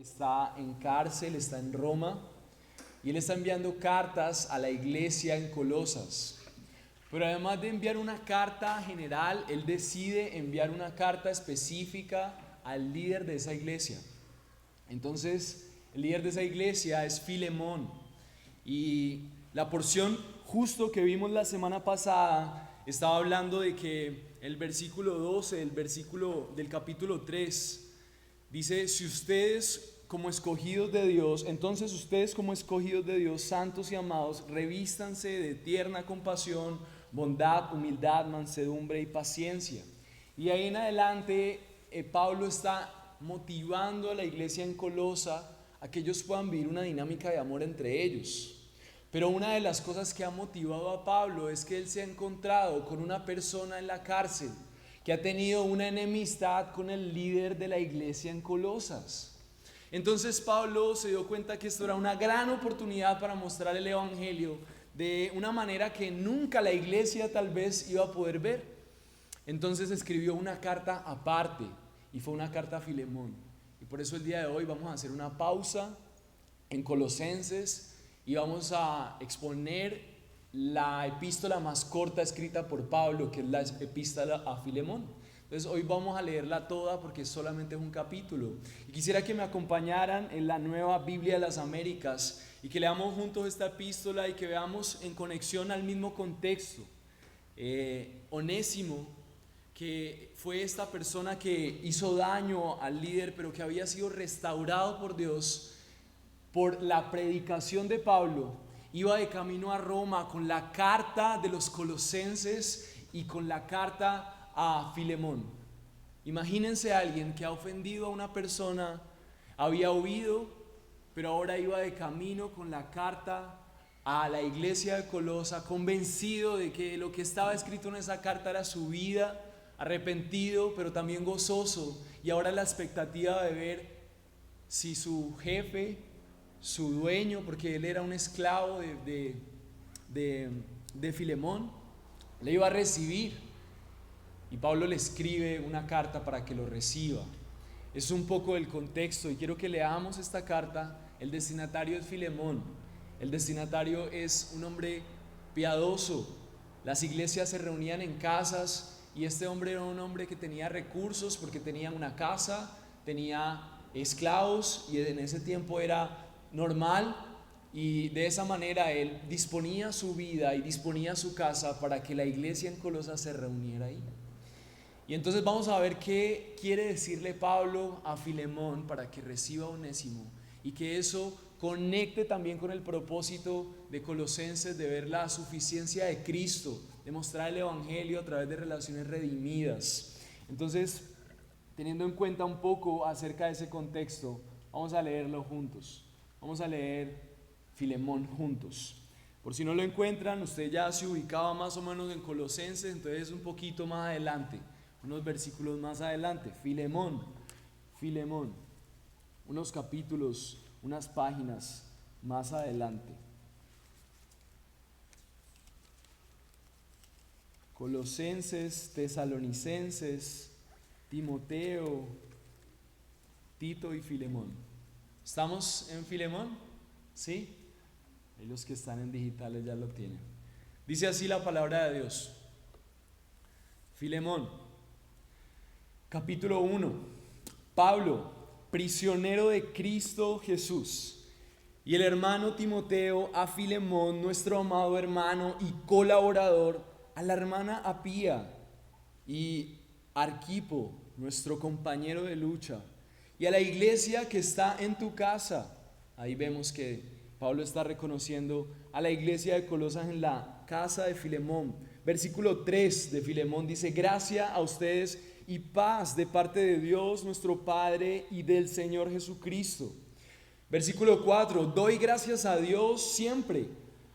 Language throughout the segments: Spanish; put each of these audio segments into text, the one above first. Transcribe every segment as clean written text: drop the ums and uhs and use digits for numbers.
está en cárcel, está en Roma, y él está enviando cartas a la iglesia en Colosas. Pero además de enviar una carta general, él decide enviar una carta específica al líder de esa iglesia. Entonces, el líder de esa iglesia es Filemón. Y la porción justo que vimos la semana pasada estaba hablando de que el versículo 12, el versículo del capítulo 3, dice: si ustedes como escogidos de Dios, entonces ustedes como escogidos de Dios, santos y amados, revístanse de tierna compasión, bondad, humildad, mansedumbre y paciencia. Y ahí en adelante Pablo está motivando a la iglesia en Colosa a que ellos puedan vivir una dinámica de amor entre ellos. Pero una de las cosas que ha motivado a Pablo es que él se ha encontrado con una persona en la cárcel que ha tenido una enemistad con el líder de la iglesia en Colosas. Entonces Pablo se dio cuenta que esto era una gran oportunidad para mostrar el evangelio de una manera que nunca la iglesia tal vez iba a poder ver. Entonces escribió una carta aparte, y fue una carta a Filemón. Y por eso el día de hoy vamos a hacer una pausa en Colosenses y vamos a exponer la epístola más corta escrita por Pablo, que es la epístola a Filemón. Entonces hoy vamos a leerla toda porque solamente es un capítulo. Y quisiera que me acompañaran en la Nueva Biblia de las Américas y que leamos juntos esta epístola y que veamos en conexión al mismo contexto. Onésimo, que fue esta persona que hizo daño al líder, pero que había sido restaurado por Dios por la predicación de Pablo, iba de camino a Roma con la carta de los Colosenses y con la carta a Filemón. Imagínense a alguien que ha ofendido a una persona, había huido, pero ahora iba de camino con la carta a la iglesia de Colosa, convencido de que lo que estaba escrito en esa carta era su vida, arrepentido, pero también gozoso, y ahora la expectativa de ver si su jefe, su dueño, porque él era un esclavo de Filemón, le iba a recibir. Y Pablo le escribe una carta para que lo reciba. Es un poco el contexto y quiero que leamos esta carta. El destinatario es Filemón. El destinatario es un hombre piadoso. Las iglesias se reunían en casas y este hombre era un hombre que tenía recursos porque tenía una casa, tenía esclavos y en ese tiempo era normal, y de esa manera él disponía su vida y disponía su casa para que la iglesia en Colosas se reuniera ahí. Y entonces vamos a ver qué quiere decirle Pablo a Filemón para que reciba a Onésimo y que eso conecte también con el propósito de Colosenses de ver la suficiencia de Cristo, de mostrar el evangelio a través de relaciones redimidas. Entonces, teniendo en cuenta un poco acerca de ese contexto, vamos a leerlo juntos. Vamos a leer Filemón juntos. Por si no lo encuentran, usted ya se ubicaba más o menos en Colosenses, entonces un poquito más adelante, unos versículos más adelante. Filemón, unos capítulos, unas páginas más adelante. Colosenses, Tesalonicenses, Timoteo, Tito y Filemón. ¿Estamos en Filemón? ¿Sí? Y los que están en digitales ya lo tienen. Dice así la palabra de Dios. Filemón, capítulo 1. Pablo, prisionero de Cristo Jesús, y el hermano Timoteo a Filemón, nuestro amado hermano y colaborador, a la hermana Apía y Arquipo, nuestro compañero de lucha, y a la iglesia que está en tu casa. Ahí vemos que Pablo está reconociendo a la iglesia de Colosas en la casa de Filemón. Versículo 3 de Filemón dice: gracia a ustedes y paz de parte de Dios nuestro Padre y del Señor Jesucristo. Versículo 4: doy gracias a Dios siempre,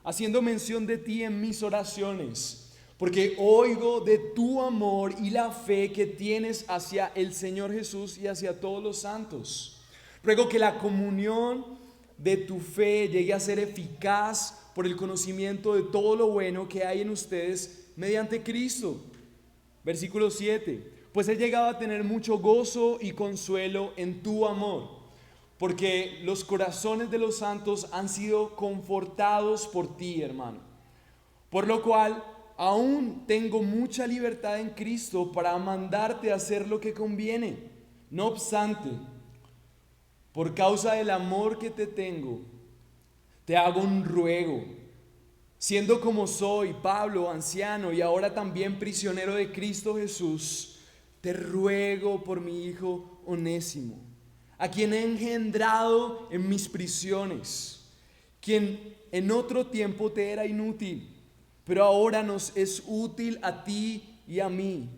haciendo mención de ti en mis oraciones, porque oigo de tu amor y la fe que tienes hacia el Señor Jesús y hacia todos los santos. Ruego que la comunión de tu fe llegue a ser eficaz por el conocimiento de todo lo bueno que hay en ustedes mediante Cristo. Versículo 7: pues he llegado a tener mucho gozo y consuelo en tu amor, porque los corazones de los santos han sido confortados por ti, hermano. Por lo cual, aún tengo mucha libertad en Cristo para mandarte a hacer lo que conviene. No obstante, por causa del amor que te tengo, te hago un ruego, siendo como soy, Pablo, anciano y ahora también prisionero de Cristo Jesús, te ruego por mi hijo Onésimo, a quien he engendrado en mis prisiones, quien en otro tiempo te era inútil, pero ahora nos es útil a ti y a mí,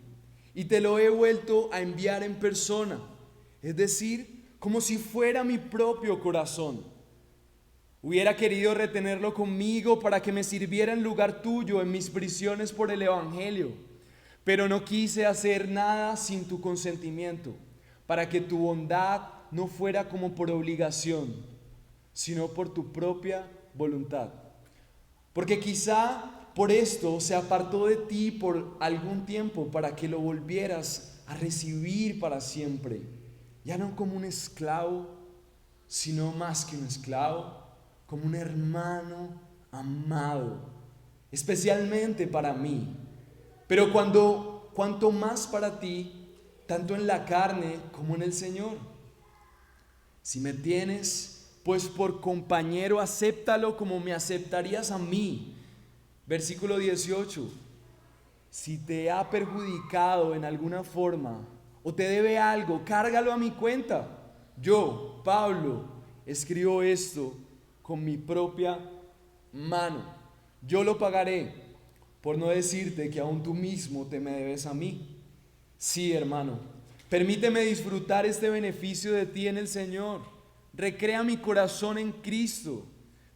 y te lo he vuelto a enviar en persona, es decir, como si fuera mi propio corazón. Hubiera querido retenerlo conmigo para que me sirviera en lugar tuyo en mis prisiones por el Evangelio, pero no quise hacer nada sin tu consentimiento, para que tu bondad no fuera como por obligación, sino por tu propia voluntad. Porque quizá por esto se apartó de ti por algún tiempo para que lo volvieras a recibir para siempre, ya no como un esclavo, sino más que un esclavo, como un hermano amado, especialmente para mí, pero cuanto más para ti, tanto en la carne como en el Señor. Si me tienes, pues por compañero, acéptalo como me aceptarías a mí. Versículo 18. Si te ha perjudicado en alguna forma o te debe algo, cárgalo a mi cuenta. Yo, Pablo, escribo esto con mi propia mano. Yo lo pagaré, por no decirte que aún tú mismo te me debes a mí. Sí, hermano, permíteme disfrutar este beneficio de ti en el Señor. Recrea mi corazón en Cristo.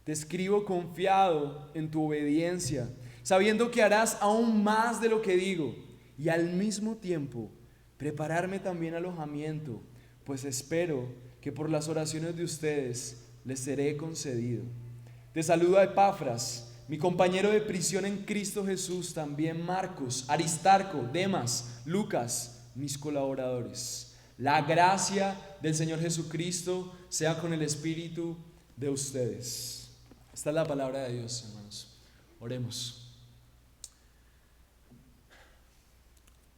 Te escribo confiado en tu obediencia, sabiendo que harás aún más de lo que digo, y al mismo tiempo prepararme también alojamiento, pues espero que por las oraciones de ustedes les seré concedido. Te saluda Epafras, mi compañero de prisión en Cristo Jesús, también Marcos, Aristarco, Demas, Lucas, mis colaboradores. La gracia del Señor Jesucristo sea con el espíritu de ustedes. Esta es la palabra de Dios, hermanos. Oremos.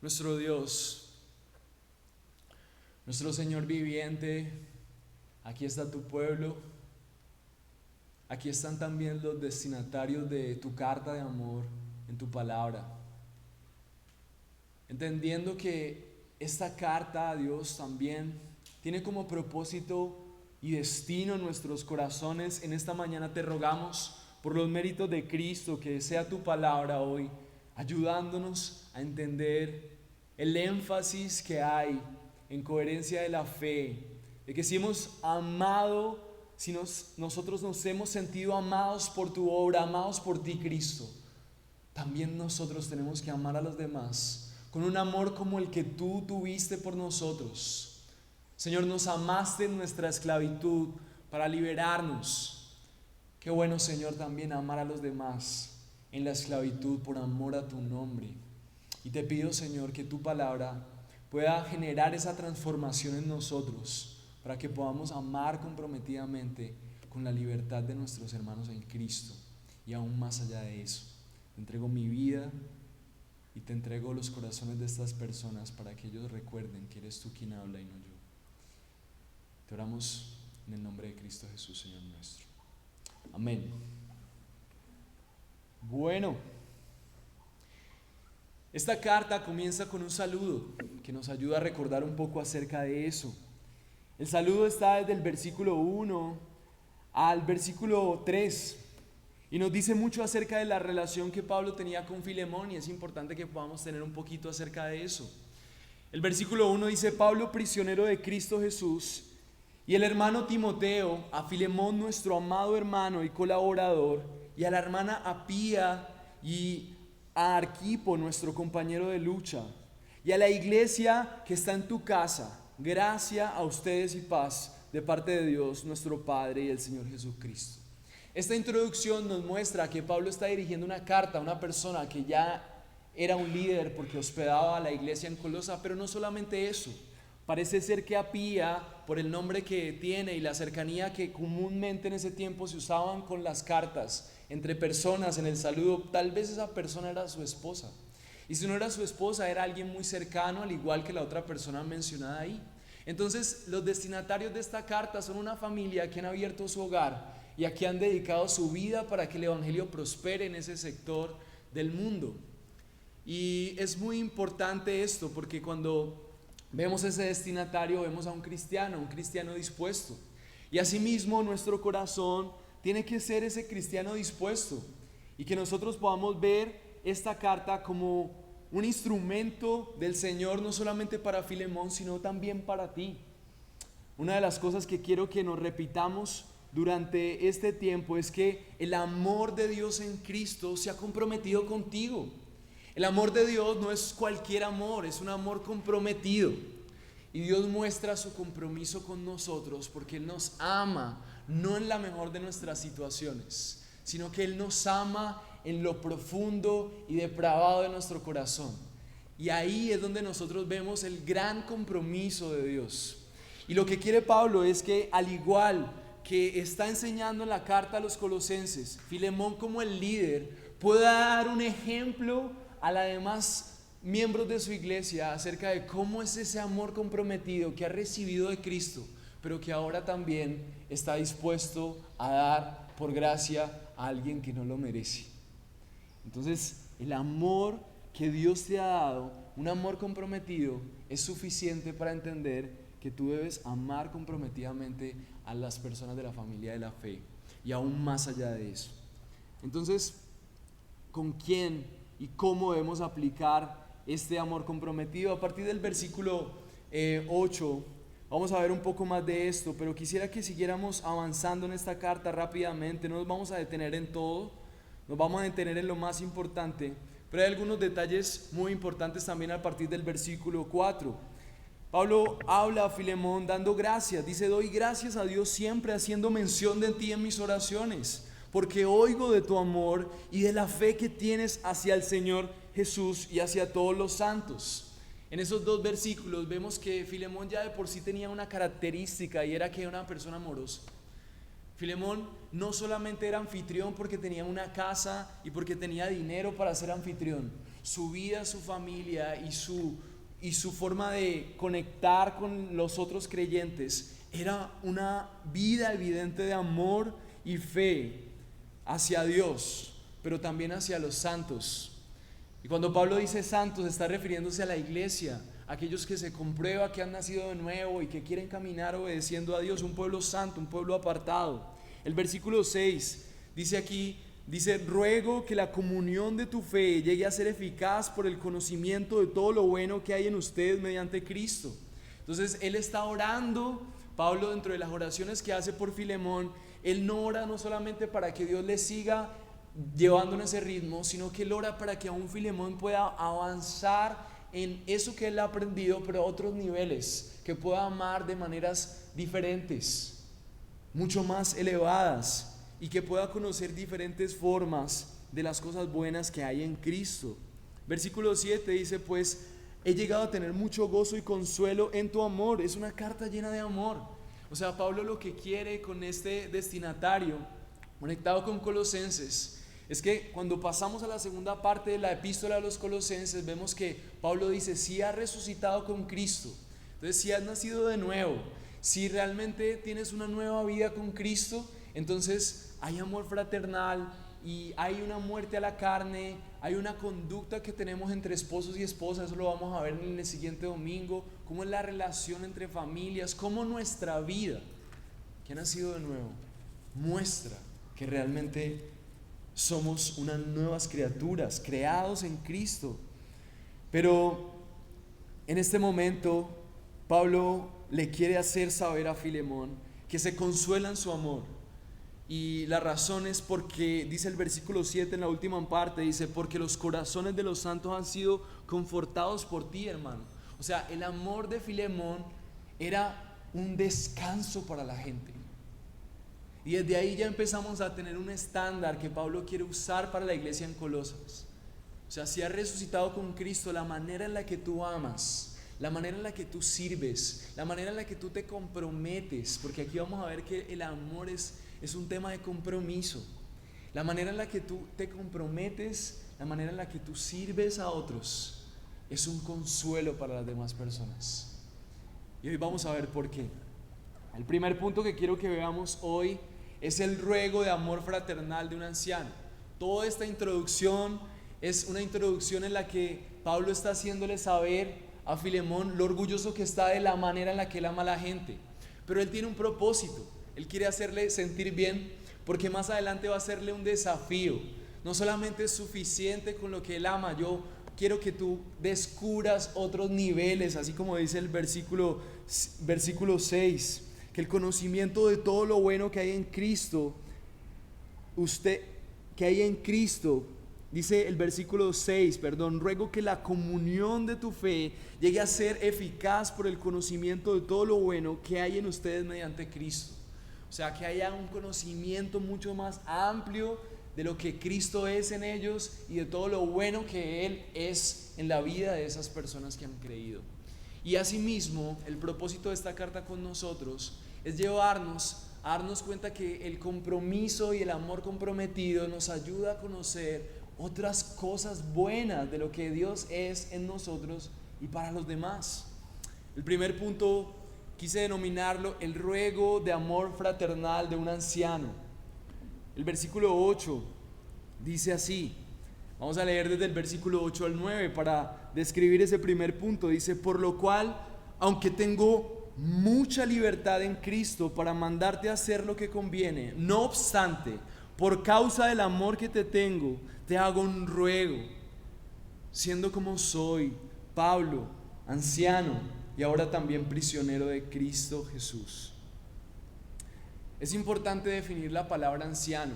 Nuestro Dios, nuestro Señor viviente, aquí está tu pueblo. Aquí están también los destinatarios de tu carta de amor en tu palabra. Entendiendo que esta carta a Dios también tiene como propósito y destino en nuestros corazones, en esta mañana te rogamos por los méritos de Cristo que sea tu palabra hoy, ayudándonos a entender el énfasis que hay en coherencia de la fe, de que si hemos amado, si nosotros nos hemos sentido amados por tu obra, amados por ti, Cristo, también nosotros tenemos que amar a los demás con un amor como el que tú tuviste por nosotros. Señor, nos amaste en nuestra esclavitud para liberarnos. Qué bueno, Señor, también amar a los demás en la esclavitud por amor a tu nombre. Y te pido, Señor, que tu palabra pueda generar esa transformación en nosotros, para que podamos amar comprometidamente con la libertad de nuestros hermanos en Cristo. Y aún más allá de eso, te entrego mi vida y te entrego los corazones de estas personas para que ellos recuerden que eres tú quien habla y no yo. Te oramos en el nombre de Cristo Jesús, Señor nuestro. Amén. Bueno, esta carta comienza con un saludo que nos ayuda a recordar un poco acerca de eso. El saludo está desde el versículo 1 al versículo 3 y nos dice mucho acerca de la relación que Pablo tenía con Filemón, y es importante que podamos tener un poquito acerca de eso. El versículo 1 dice: Pablo, prisionero de Cristo Jesús, y el hermano Timoteo, a Filemón, nuestro amado hermano y colaborador, y a la hermana Apía y a Arquipo, nuestro compañero de lucha, y a la iglesia que está en tu casa. Gracia a ustedes y paz de parte de Dios nuestro Padre y el Señor Jesucristo. Esta introducción nos muestra que Pablo está dirigiendo una carta a una persona que ya era un líder porque hospedaba a la iglesia en Colosa, pero no solamente eso. parece ser que Apía, por el nombre que tiene y la cercanía que comúnmente en ese tiempo se usaban con las cartas entre personas en el saludo, tal vez esa persona era su esposa. Y si no era su esposa, era alguien muy cercano, al igual que la otra persona mencionada ahí. Entonces, los destinatarios de esta carta son una familia que han abierto su hogar y a que han dedicado su vida para que el evangelio prospere en ese sector del mundo. Y es muy importante esto, porque cuando vemos ese destinatario, vemos a un cristiano dispuesto. Y asimismo, nuestro corazón tiene que ser ese cristiano dispuesto, y que nosotros podamos ver esta carta como un instrumento del Señor, no solamente para Filemón, sino también para ti. Una de las cosas que quiero que nos repitamos durante este tiempo es que el amor de Dios en Cristo se ha comprometido contigo. El amor de Dios no es cualquier amor, es un amor comprometido. Y Dios muestra su compromiso con nosotros porque Él nos ama, no en la mejor de nuestras situaciones, sino que Él nos ama en lo profundo y depravado de nuestro corazón. Y ahí es donde nosotros vemos el gran compromiso de Dios. Y lo que quiere Pablo es que, al igual que está enseñando en la carta a los Colosenses, Filemón como el líder pueda dar un ejemplo a los demás miembros de su iglesia acerca de cómo es ese amor comprometido que ha recibido de Cristo, pero que ahora también está dispuesto a dar por gracia a alguien que no lo merece. Entonces, el amor que Dios te ha dado, un amor comprometido, es suficiente para entender que tú debes amar comprometidamente a las personas de la familia de la fe, y aún más allá de eso. Entonces, ¿con quién y cómo debemos aplicar este amor comprometido? A partir del versículo 8 vamos a ver un poco más de esto, pero quisiera que siguiéramos avanzando en esta carta rápidamente. No nos vamos a detener en todo, nos vamos a detener en lo más importante, pero hay algunos detalles muy importantes también a partir del versículo 4. Pablo habla a Filemón dando gracias, dice: doy gracias a Dios siempre haciendo mención de ti en mis oraciones, porque oigo de tu amor y de la fe que tienes hacia el Señor Jesús y hacia todos los santos. En esos dos versículos vemos que Filemón ya de por sí tenía una característica, y era que era una persona amorosa. Filemón no solamente era anfitrión porque tenía una casa y porque tenía dinero para ser anfitrión. Su vida, su familia y su forma de conectar con los otros creyentes era una vida evidente de amor y fe hacia Dios, pero también hacia los santos. Y cuando Pablo dice santos, está refiriéndose a la iglesia, aquellos que se comprueba que han nacido de nuevo y que quieren caminar obedeciendo a Dios, un pueblo santo, un pueblo apartado. El versículo 6 dice aquí, ruego que la comunión de tu fe llegue a ser eficaz por el conocimiento de todo lo bueno que hay en ustedes mediante Cristo. Entonces él está orando. Pablo, dentro de las oraciones que hace por Filemón, él no ora no solamente para que Dios le siga llevando en ese ritmo, sino que él ora para que aún Filemón pueda avanzar en eso que él ha aprendido, pero a otros niveles, que pueda amar de maneras diferentes, mucho más elevadas, y que pueda conocer diferentes formas de las cosas buenas que hay en Cristo. Versículo 7 dice: pues he llegado a tener mucho gozo y consuelo en tu amor. Es una carta llena de amor. O sea, Pablo lo que quiere con este destinatario conectado con Colosenses es que cuando pasamos a la segunda parte de la epístola a los Colosenses, vemos que Pablo dice: si has resucitado con Cristo, entonces si has nacido de nuevo, si realmente tienes una nueva vida con Cristo, entonces hay amor fraternal y hay una muerte a la carne, hay una conducta que tenemos entre esposos y esposas. Eso lo vamos a ver en el siguiente domingo, cómo es la relación entre familias, cómo nuestra vida, que ha nacido de nuevo, muestra que realmente somos unas nuevas criaturas, creados en Cristo. Pero en este momento Pablo le quiere hacer saber a Filemón que se consuela en su amor. Y la razón es porque, dice el versículo 7 en la última parte, dice: porque los corazones de los santos han sido confortados por ti, hermano. O sea, el amor de Filemón era un descanso para la gente. Y desde ahí ya empezamos a tener un estándar que Pablo quiere usar para la iglesia en Colosas. O sea, si has resucitado con Cristo, la manera en la que tú amas, la manera en la que tú sirves, la manera en la que tú te comprometes, porque aquí vamos a ver que el amor es un tema de compromiso. La manera en la que tú te comprometes, la manera en la que tú sirves a otros, es un consuelo para las demás personas. Y hoy vamos a ver por qué. El primer punto que quiero que veamos hoy es el ruego de amor fraternal de un anciano. Toda esta introducción es una introducción en la que Pablo está haciéndole saber a Filemón lo orgulloso que está de la manera en la que él ama a la gente. Pero él tiene un propósito, él quiere hacerle sentir bien, porque más adelante va a hacerle un desafío. No solamente es suficiente con lo que él ama, yo quiero que tú descubras otros niveles, así como dice el versículo 6, que el conocimiento de todo lo bueno que hay en Cristo, dice el versículo 6, ruego que la comunión de tu fe llegue a ser eficaz por el conocimiento de todo lo bueno que hay en ustedes mediante Cristo. O sea, que haya un conocimiento mucho más amplio de lo que Cristo es en ellos y de todo lo bueno que Él es en la vida de esas personas que han creído. Y asimismo, el propósito de esta carta con nosotros es llevarnos a darnos cuenta que el compromiso y el amor comprometido nos ayuda a conocer otras cosas buenas de lo que Dios es en nosotros y para los demás. El primer punto quise denominarlo el ruego de amor fraternal de un anciano. El versículo 8 dice así, vamos a leer desde el versículo 8 al 9 para describir ese primer punto. Dice: por lo cual, aunque tengo mucha libertad en Cristo para mandarte a hacer lo que conviene, no obstante, por causa del amor que te tengo, te hago un ruego, siendo como soy, Pablo, anciano y ahora también prisionero de Cristo Jesús. Es importante definir la palabra anciano.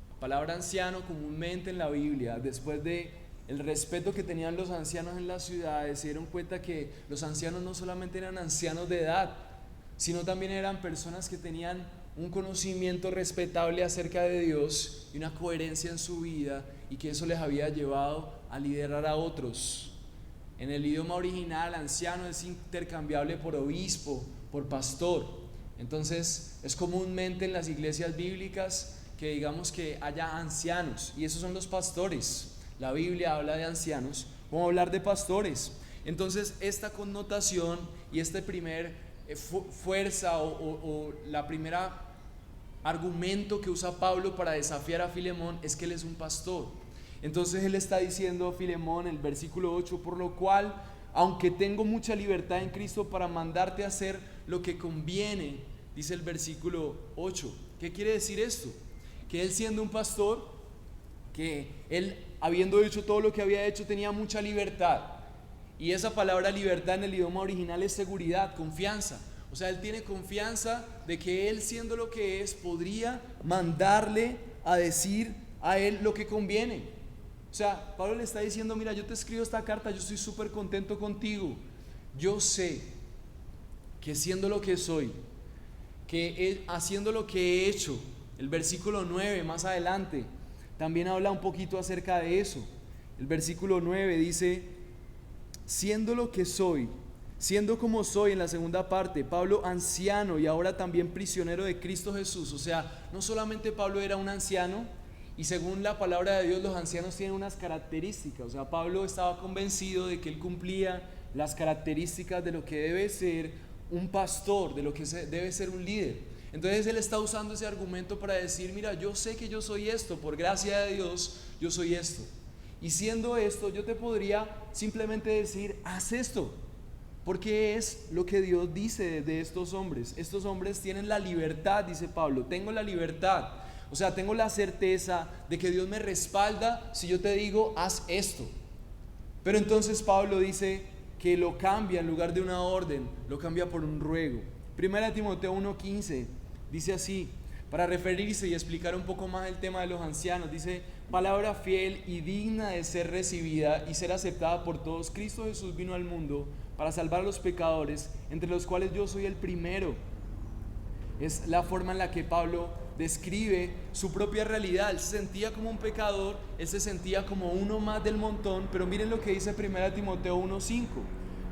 La palabra anciano comúnmente en la Biblia, después de el respeto que tenían los ancianos en las ciudades, se dieron cuenta que los ancianos no solamente eran ancianos de edad, sino también eran personas que tenían un conocimiento respetable acerca de Dios y una coherencia en su vida, y que eso les había llevado a liderar a otros. En el idioma original, anciano es intercambiable por obispo, por pastor. Entonces es comúnmente en las iglesias bíblicas que digamos que haya ancianos, y esos son los pastores. La Biblia habla de ancianos, vamos a hablar de pastores. Entonces esta connotación y este primer fuerza o la primera argumento que usa Pablo para desafiar a Filemón es que él es un pastor. Entonces él está diciendo a Filemón en el versículo 8: por lo cual, aunque tengo mucha libertad en Cristo para mandarte a hacer lo que conviene, dice el versículo 8. ¿Qué quiere decir esto? Que él, siendo un pastor, que él, habiendo hecho todo lo que había hecho, tenía mucha libertad. Y esa palabra libertad en el idioma original es seguridad, confianza. O sea, él tiene confianza de que él, siendo lo que es, podría mandarle a decir a él lo que conviene. O sea, Pablo le está diciendo: mira, yo te escribo esta carta, yo estoy súper contento contigo. Yo sé que siendo lo que soy, que haciendo lo que he hecho, el versículo 9 más adelante también habla un poquito acerca de eso. El versículo 9 dice: siendo lo que soy, siendo como soy, en la segunda parte, Pablo, anciano y ahora también prisionero de Cristo Jesús. O sea, no solamente Pablo era un anciano, y según la palabra de Dios los ancianos tienen unas características. O sea, Pablo estaba convencido de que él cumplía las características de lo que debe ser un pastor, de lo que debe ser un líder. Entonces él está usando ese argumento para decir: mira, yo sé que yo soy esto, por gracia de Dios yo soy esto. Y siendo esto, yo te podría simplemente decir: haz esto, porque es lo que Dios dice de estos hombres. Estos hombres tienen la libertad, dice Pablo, tengo la libertad. O sea, tengo la certeza de que Dios me respalda si yo te digo: haz esto. Pero entonces Pablo dice que lo cambia, en lugar de una orden, lo cambia por un ruego. Primera Timoteo 1:15 dice así, para referirse y explicar un poco más el tema de los ancianos, dice: palabra fiel y digna de ser recibida y ser aceptada por todos. Cristo Jesús vino al mundo para salvar a los pecadores, entre los cuales yo soy el primero. Es la forma en la que Pablo describe su propia realidad. Él se sentía como un pecador, él se sentía como uno más del montón, pero miren lo que dice 1 Timoteo 1:5: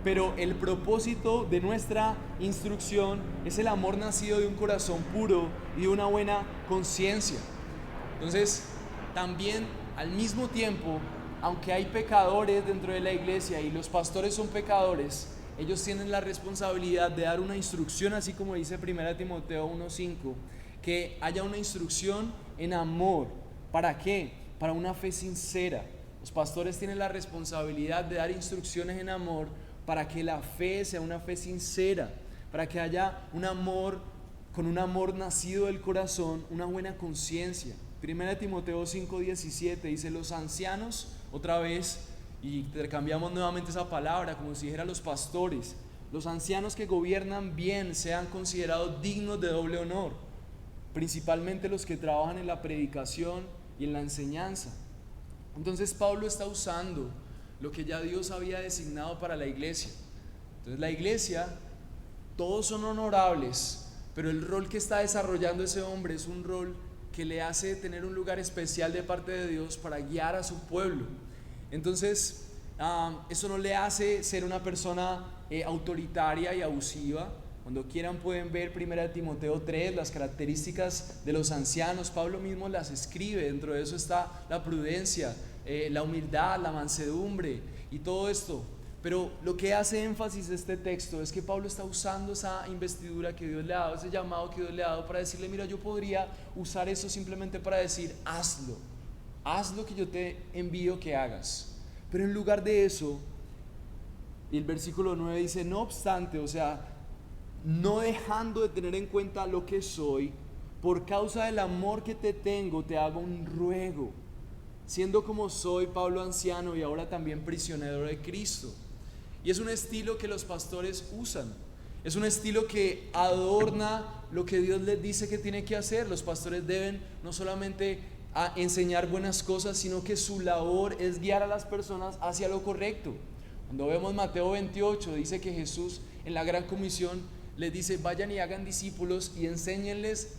pero el propósito de nuestra instrucción es el amor nacido de un corazón puro y de una buena conciencia. Entonces, también al mismo tiempo, aunque hay pecadores dentro de la iglesia y los pastores son pecadores, ellos tienen la responsabilidad de dar una instrucción, así como dice 1 Timoteo 1:5, que haya una instrucción en amor. ¿Para qué? Para una fe sincera. Los pastores tienen la responsabilidad de dar instrucciones en amor para que la fe sea una fe sincera, para que haya un amor, con un amor nacido del corazón, una buena conciencia. 1 Timoteo 5:17 dice: los ancianos, otra vez, y intercambiamos nuevamente esa palabra como si dijera los pastores, los ancianos que gobiernan bien sean considerados dignos de doble honor, principalmente los que trabajan en la predicación y en la enseñanza. Entonces Pablo está usando lo que ya Dios había designado para la iglesia. Entonces la iglesia, todos son honorables, pero el rol que está desarrollando ese hombre es un rol que le hace tener un lugar especial de parte de Dios para guiar a su pueblo. Entonces eso no le hace ser una persona autoritaria y abusiva. Cuando quieran pueden ver 1 Timoteo 3, las características de los ancianos. Pablo mismo las escribe. Dentro de eso está la prudencia, la humildad, la mansedumbre y todo esto. Pero lo que hace énfasis este texto es que Pablo está usando esa investidura que Dios le ha dado, ese llamado que Dios le ha dado, para decirle: mira, yo podría usar eso simplemente para decir: hazlo, haz lo que yo te envío que hagas. Pero en lugar de eso, y el versículo 9 dice: no obstante, o sea, no dejando de tener en cuenta lo que soy, por causa del amor que te tengo, te hago un ruego, siendo como soy, Pablo anciano y ahora también prisionero de Cristo. Y es un estilo que los pastores usan, es un estilo que adorna lo que Dios les dice que tiene que hacer. Los pastores deben no solamente enseñar buenas cosas, sino que su labor es guiar a las personas hacia lo correcto. Cuando vemos Mateo 28, dice que Jesús en la gran comisión les dice: vayan y hagan discípulos y enséñenles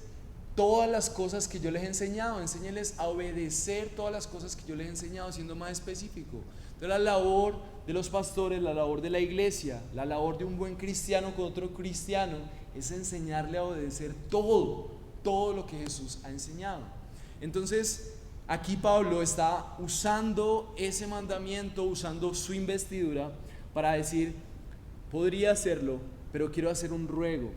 todas las cosas que yo les he enseñado, enséñenles a obedecer todas las cosas que yo les he enseñado, siendo más específico. Entonces la labor de los pastores, la labor de la iglesia, la labor de un buen cristiano con otro cristiano, es enseñarle a obedecer todo lo que Jesús ha enseñado. Entonces aquí Pablo está usando ese mandamiento, usando su investidura para decir: podría hacerlo, pero quiero hacer un ruego.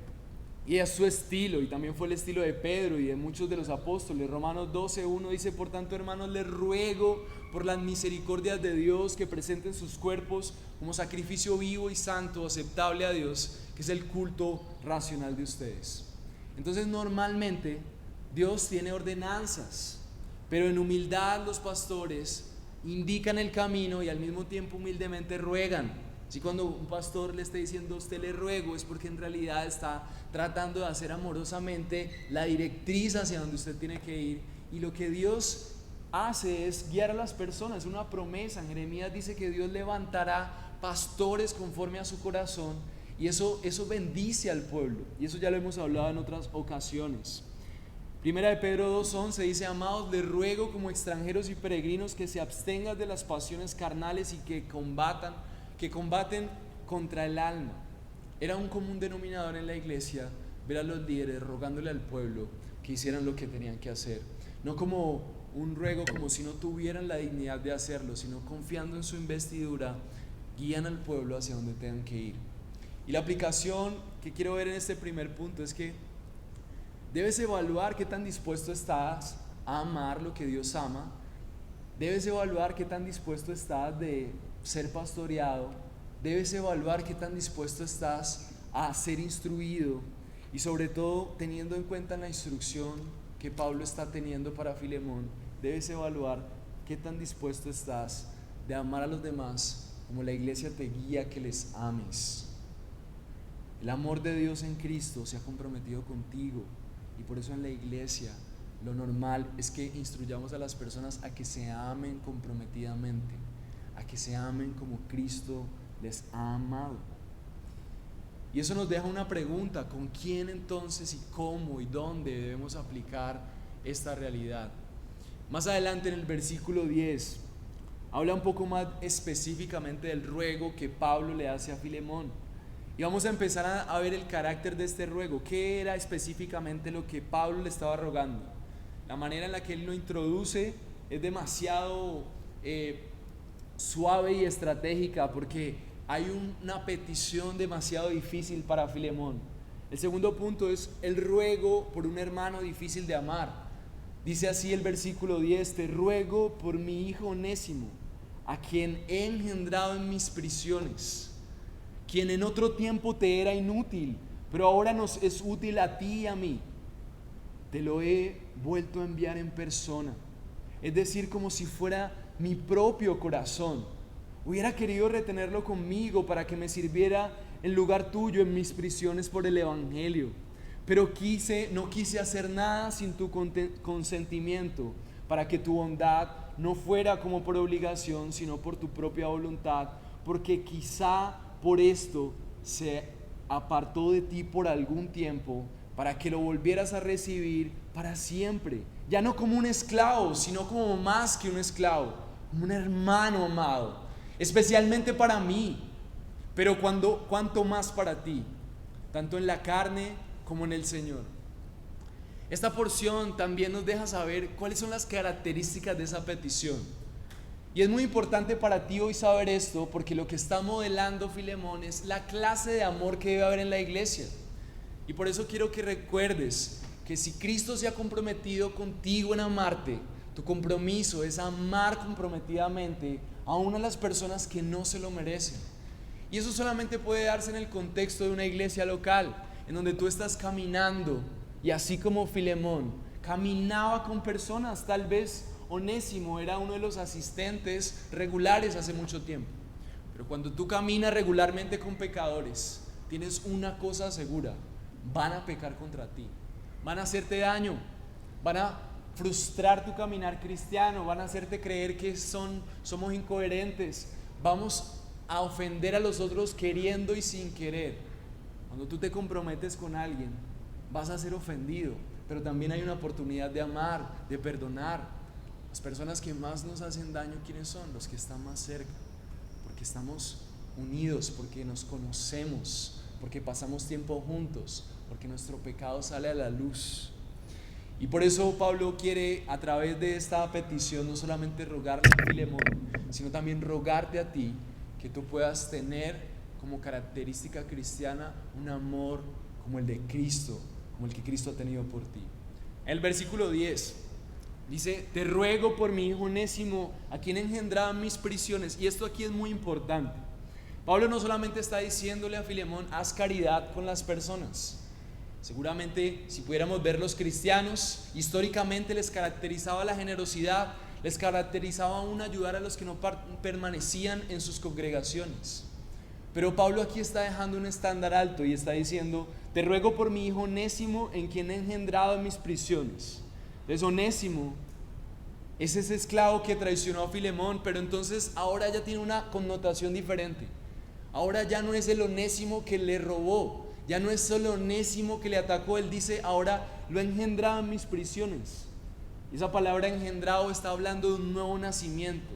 Y es su estilo, y también fue el estilo de Pedro y de muchos de los apóstoles. Romanos 12:1 dice: por tanto, hermanos, les ruego por las misericordias de Dios que presenten sus cuerpos como sacrificio vivo y santo, aceptable a Dios, que es el culto racional de ustedes. Entonces normalmente Dios tiene ordenanzas, pero en humildad los pastores indican el camino y al mismo tiempo humildemente ruegan. Si cuando un pastor le está diciendo: usted le ruego, es porque en realidad está tratando de hacer amorosamente la directriz hacia donde usted tiene que ir. Y lo que Dios hace es guiar a las personas, una promesa. En Jeremías dice que Dios levantará pastores conforme a su corazón, y eso bendice al pueblo, y eso ya lo hemos hablado en otras ocasiones. Primera de Pedro 2:11 dice: amados, les ruego como extranjeros y peregrinos que se abstengan de las pasiones carnales y que combaten contra el alma. Era un común denominador en la iglesia ver a los líderes rogándole al pueblo que hicieran lo que tenían que hacer, no como un ruego, como si no tuvieran la dignidad de hacerlo, sino confiando en su investidura, guían al pueblo hacia donde tengan que ir. Y la aplicación que quiero ver en este primer punto es que debes evaluar qué tan dispuesto estás a amar lo que Dios ama. Debes evaluar qué tan dispuesto estás de ser pastoreado. Debes evaluar qué tan dispuesto estás a ser instruido, y sobre todo teniendo en cuenta la instrucción que Pablo está teniendo para Filemón, debes evaluar qué tan dispuesto estás de amar a los demás como la iglesia te guía que les ames. El amor de Dios en Cristo se ha comprometido contigo, y por eso en la iglesia lo normal es que instruyamos a las personas a que se amen comprometidamente, a que se amen como Cristo les ha amado. Y eso nos deja una pregunta: ¿con quién entonces y cómo y dónde debemos aplicar esta realidad? Más adelante en el versículo 10, habla un poco más específicamente del ruego que Pablo le hace a Filemón. Y vamos a empezar a ver el carácter de este ruego. ¿Qué era específicamente lo que Pablo le estaba rogando? La manera en la que él lo introduce es demasiado suave y estratégica, porque hay una petición demasiado difícil para Filemón. El segundo punto es el ruego por un hermano difícil de amar. Dice así el versículo 10: te ruego por mi hijo Onésimo, a quien he engendrado en mis prisiones, quien en otro tiempo te era inútil, pero ahora nos es útil a ti y a mí. Te lo he vuelto a enviar en persona, es decir, como si fuera mi propio corazón. Hubiera querido retenerlo conmigo para que me sirviera en lugar tuyo en mis prisiones por el Evangelio, pero no quise hacer nada sin tu consentimiento, para que tu bondad no fuera como por obligación, sino por tu propia voluntad, porque quizá por esto se apartó de ti por algún tiempo, para que lo volvieras a recibir para siempre, ya no como un esclavo, sino como más que un esclavo, como un hermano amado, especialmente para mí, pero cuanto más para ti, tanto en la carne como en el Señor. Esta porción también nos deja saber cuáles son las características de esa petición. Y es muy importante para ti hoy saber esto, porque lo que está modelando Filemón es la clase de amor que debe haber en la iglesia. Y por eso quiero que recuerdes que si Cristo se ha comprometido contigo en amarte, tu compromiso es amar comprometidamente a una de las personas que no se lo merecen. Y eso solamente puede darse en el contexto de una iglesia local, en donde tú estás caminando, y así como Filemón caminaba con personas, tal vez Onésimo era uno de los asistentes regulares hace mucho tiempo, pero cuando tú caminas regularmente con pecadores, tienes una cosa segura: van a pecar contra ti, van a hacerte daño, van a frustrar tu caminar cristiano, van a hacerte creer que somos incoherentes, vamos a ofender a los otros queriendo y sin querer. Cuando tú te comprometes con alguien, vas a ser ofendido, pero también hay una oportunidad de amar, de perdonar. Las personas que más nos hacen daño, ¿quiénes son? Los que están más cerca, porque estamos unidos, porque nos conocemos, porque pasamos tiempo juntos, porque nuestro pecado sale a la luz. Y por eso Pablo quiere, a través de esta petición, no solamente rogarle a Filemón, sino también rogarte a ti, que tú puedas tener como característica cristiana un amor como el de Cristo, como el que Cristo ha tenido por ti. El versículo 10 dice: te ruego por mi hijo Onésimo, a quien he engendrado en mis prisiones. Y esto aquí es muy importante. Pablo no solamente está diciéndole a Filemón: haz caridad con las personas. Seguramente, si pudiéramos ver, los cristianos históricamente les caracterizaba la generosidad, les caracterizaba aún ayudar a los que no permanecían en sus congregaciones. Pero Pablo aquí está dejando un estándar alto y está diciendo: te ruego por mi hijo Onésimo, en quien he engendrado en mis prisiones. Entonces Onésimo es ese esclavo que traicionó a Filemón, pero entonces ahora ya tiene una connotación diferente. Ahora ya no es el Onésimo que le robó, ya no es solo Onésimo que le atacó. Él dice: ahora lo he engendrado en mis prisiones. Y esa palabra engendrado está hablando de un nuevo nacimiento.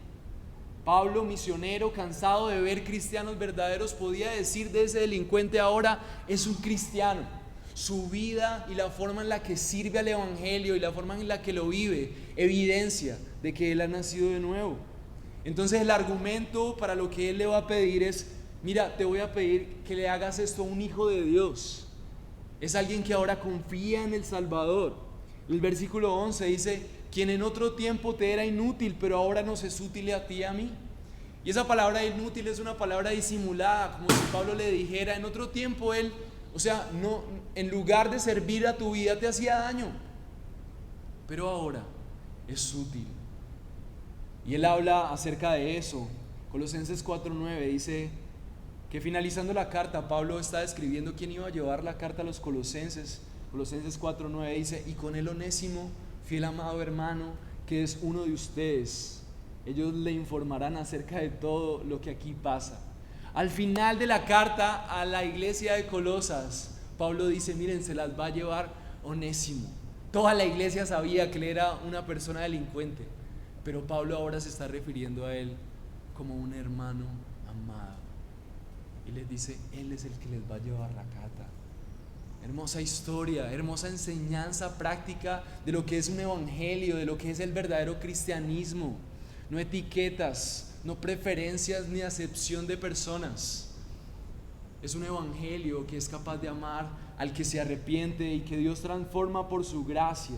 Pablo, misionero, cansado de ver cristianos verdaderos, podía decir de ese delincuente: ahora es un cristiano. Su vida y la forma en la que sirve al evangelio y la forma en la que lo vive evidencia de que él ha nacido de nuevo. Entonces el argumento para lo que él le va a pedir es: mira, te voy a pedir que le hagas esto a un hijo de Dios. Es alguien que ahora confía en el Salvador. El versículo 11 dice: quien en otro tiempo te era inútil, pero ahora nos es útil a ti y a mí. Y esa palabra inútil es una palabra disimulada, como si Pablo le dijera: en otro tiempo él, no, en lugar de servir a tu vida te hacía daño, pero ahora es útil. Y él habla acerca de eso. Colosenses 4:9 dice que finalizando la carta, Pablo está describiendo quién iba a llevar la carta a los colosenses. Colosenses 4:9 dice: y con el Onésimo, fiel amado hermano, que es uno de ustedes, ellos le informarán acerca de todo lo que aquí pasa. Al final de la carta a la iglesia de Colosas, Pablo dice: miren, se las va a llevar Onésimo. Toda la iglesia sabía que él era una persona delincuente, pero Pablo ahora se está refiriendo a él como un hermano amado. Y les dice, Él es el que les va a llevar la cata. Hermosa historia, hermosa enseñanza práctica de lo que es un evangelio, de lo que es el verdadero cristianismo. No etiquetas, no preferencias ni acepción de personas. Es un evangelio que es capaz de amar al que se arrepiente y que Dios transforma por su gracia.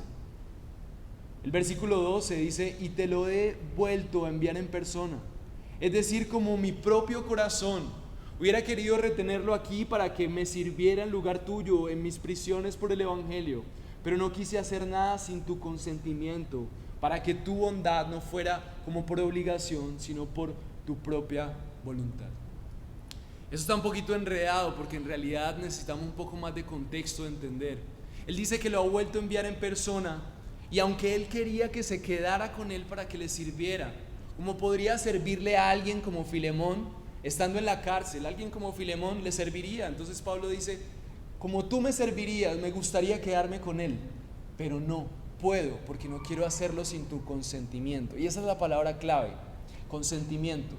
El versículo 12 dice, y te lo he vuelto a enviar en persona. Es decir, como mi propio corazón hubiera querido retenerlo aquí para que me sirviera en lugar tuyo en mis prisiones por el evangelio, pero no quise hacer nada sin tu consentimiento, para que tu bondad no fuera como por obligación, sino por tu propia voluntad. Eso está un poquito enredado porque en realidad necesitamos un poco más de contexto de entender. Él dice que lo ha vuelto a enviar en persona, y aunque él quería que se quedara con él para que le sirviera, como podría servirle a alguien como Filemón, estando en la cárcel, alguien como Filemón le serviría. Entonces Pablo dice, como tú me servirías, me gustaría quedarme con él, pero no puedo porque no quiero hacerlo sin tu consentimiento. Y esa es la palabra clave, consentimiento.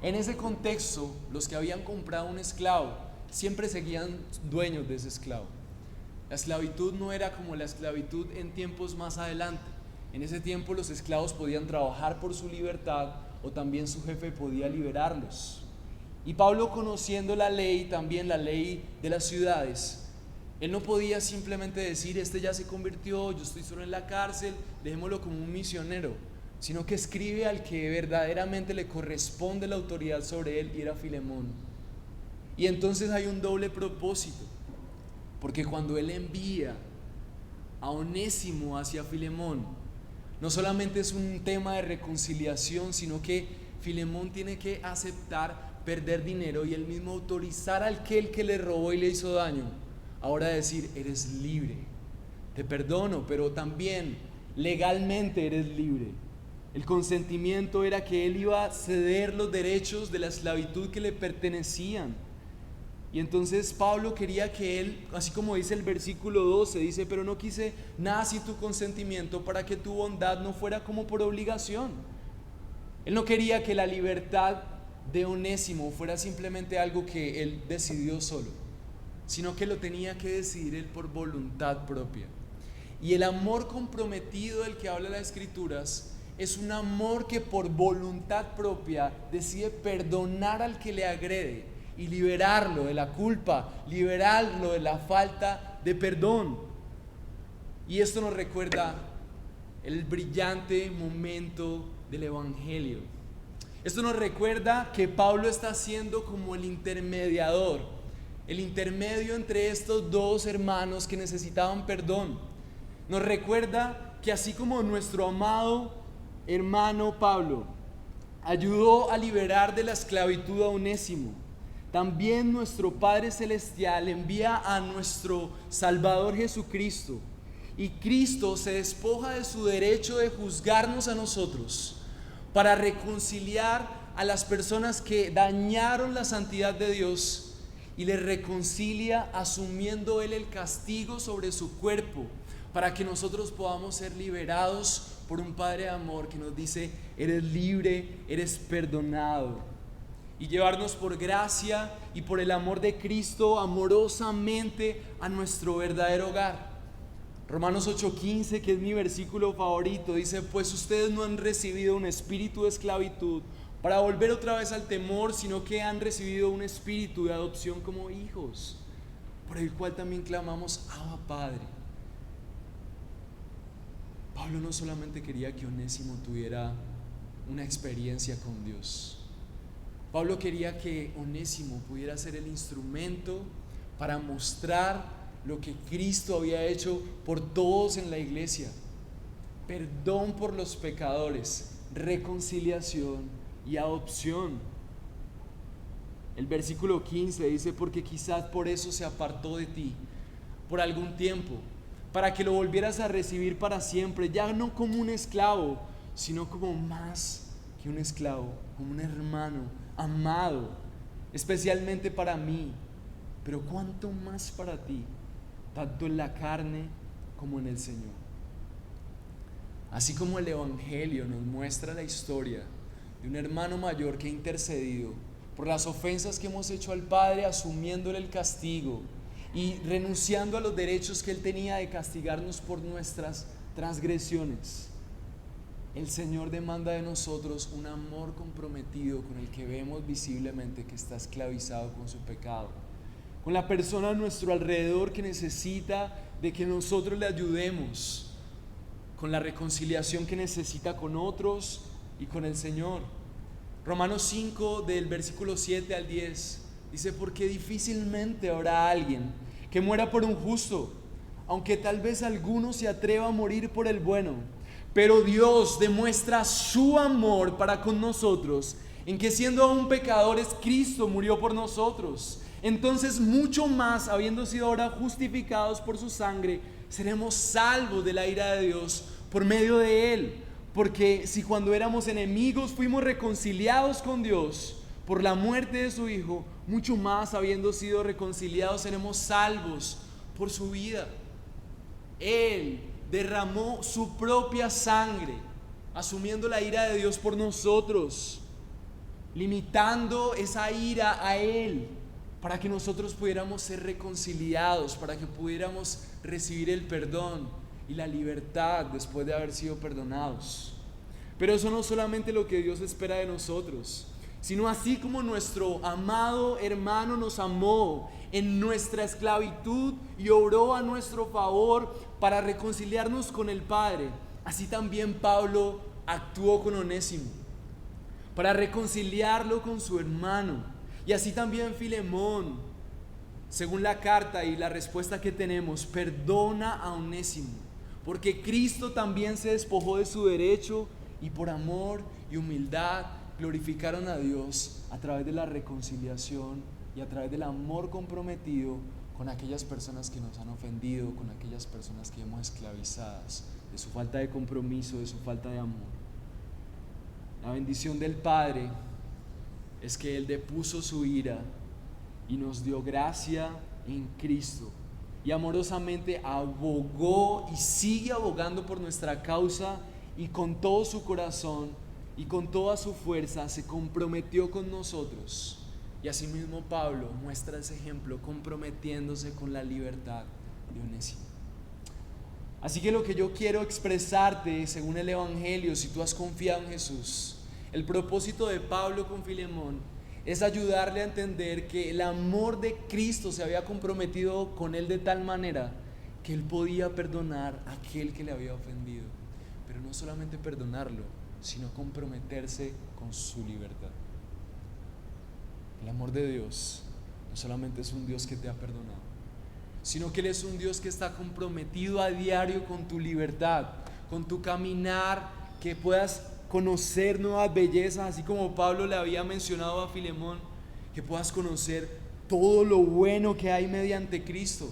En ese contexto, los que habían comprado un esclavo siempre seguían dueños de ese esclavo. La esclavitud no era como la esclavitud en tiempos más adelante. En ese tiempo los esclavos podían trabajar por su libertad o también su jefe podía liberarlos. Y Pablo, conociendo la ley, también la ley de las ciudades, él no podía simplemente decir, este ya se convirtió, yo estoy solo en la cárcel, dejémoslo como un misionero, sino que escribe al que verdaderamente le corresponde la autoridad sobre él, y era Filemón. Y entonces hay un doble propósito, porque cuando él envía a Onésimo hacia Filemón, no solamente es un tema de reconciliación, sino que Filemón tiene que aceptar perder dinero y él mismo autorizar al que le robó y le hizo daño. Ahora decir, eres libre, te perdono, pero también legalmente eres libre. El consentimiento era que él iba a ceder los derechos de la esclavitud que le pertenecían. Y entonces Pablo quería que él, así como dice el versículo 12, dice, pero no quise nada sin tu consentimiento para que tu bondad no fuera como por obligación. Él no quería que la libertad de Onésimo fuera simplemente algo que él decidió solo, sino que lo tenía que decidir él por voluntad propia. Y el amor comprometido del que habla las Escrituras es un amor que por voluntad propia decide perdonar al que le agrede y liberarlo de la culpa, liberarlo de la falta de perdón. Y esto nos recuerda el brillante momento del Evangelio. Esto nos recuerda que Pablo está siendo como el intermediador, el intermedio entre estos dos hermanos que necesitaban perdón. Nos recuerda que así como nuestro amado hermano Pablo ayudó a liberar de la esclavitud a Onésimo, también nuestro Padre Celestial envía a nuestro Salvador Jesucristo, y Cristo se despoja de su derecho de juzgarnos a nosotros para reconciliar a las personas que dañaron la santidad de Dios, y les reconcilia asumiendo Él el castigo sobre su cuerpo para que nosotros podamos ser liberados por un Padre de amor que nos dice, eres libre, eres perdonado, y llevarnos por gracia y por el amor de Cristo amorosamente a nuestro verdadero hogar. Romanos 8:15, que es mi versículo favorito, dice, pues ustedes no han recibido un espíritu de esclavitud para volver otra vez al temor, sino que han recibido un espíritu de adopción como hijos, por el cual también clamamos, Abba, Padre. Pablo no solamente quería que Onésimo tuviera una experiencia con Dios. Pablo quería que Onésimo pudiera ser el instrumento para mostrar lo que Cristo había hecho por todos en la iglesia: perdón por los pecadores, reconciliación y adopción. El versículo 15 dice, porque quizás por eso se apartó de ti por algún tiempo, para que lo volvieras a recibir para siempre, ya no como un esclavo, sino como más que un esclavo, como un hermano amado, especialmente para mí, pero cuánto más para ti, tanto en la carne como en el Señor. Así como el Evangelio nos muestra la historia de un hermano mayor que ha intercedido por las ofensas que hemos hecho al Padre, asumiéndole el castigo y renunciando a los derechos que Él tenía de castigarnos por nuestras transgresiones. El Señor demanda de nosotros un amor comprometido con el que vemos visiblemente que está esclavizado con su pecado, con la persona a nuestro alrededor que necesita de que nosotros le ayudemos, con la reconciliación que necesita con otros y con el Señor. Romanos 5 del versículo 7 al 10 dice: porque difícilmente habrá alguien que muera por un justo, aunque tal vez alguno se atreva a morir por el bueno. Pero Dios demuestra su amor para con nosotros en que, siendo aún pecadores, Cristo murió por nosotros. Entonces, mucho más, habiendo sido ahora justificados por su sangre, seremos salvos de la ira de Dios por medio de Él. Porque si cuando éramos enemigos fuimos reconciliados con Dios por la muerte de su Hijo, mucho más, habiendo sido reconciliados, seremos salvos por su vida. Él derramó su propia sangre, asumiendo la ira de Dios por nosotros, limitando esa ira a Él, para que nosotros pudiéramos ser reconciliados, para que pudiéramos recibir el perdón y la libertad después de haber sido perdonados. Pero eso no es solamente lo que Dios espera de nosotros, sino así como nuestro amado hermano nos amó en nuestra esclavitud y obró a nuestro favor para reconciliarnos con el Padre, así también Pablo actuó con Onésimo para reconciliarlo con su hermano. Y así también Filemón, según la carta y la respuesta que tenemos, perdona a Onésimo, porque Cristo también se despojó de su derecho y por amor y humildad glorificaron a Dios a través de la reconciliación y a través del amor comprometido con aquellas personas que nos han ofendido, con aquellas personas que hemos esclavizadas, de su falta de compromiso, de su falta de amor. La bendición del Padre es que Él depuso su ira y nos dio gracia en Cristo, y amorosamente abogó y sigue abogando por nuestra causa, y con todo su corazón y con toda su fuerza se comprometió con nosotros. Y asimismo Pablo muestra ese ejemplo, comprometiéndose con la libertad de Onésimo. Así que lo que yo quiero expresarte, según el Evangelio, si tú has confiado en Jesús, el propósito de Pablo con Filemón es ayudarle a entender que el amor de Cristo se había comprometido con él de tal manera que él podía perdonar a aquel que le había ofendido. Pero no solamente perdonarlo, sino comprometerse con su libertad. El amor de Dios no solamente es un Dios que te ha perdonado, sino que Él es un Dios que está comprometido a diario con tu libertad, con tu caminar, que puedas conocer nuevas bellezas, así como Pablo le había mencionado a Filemón, que puedas conocer todo lo bueno que hay mediante Cristo,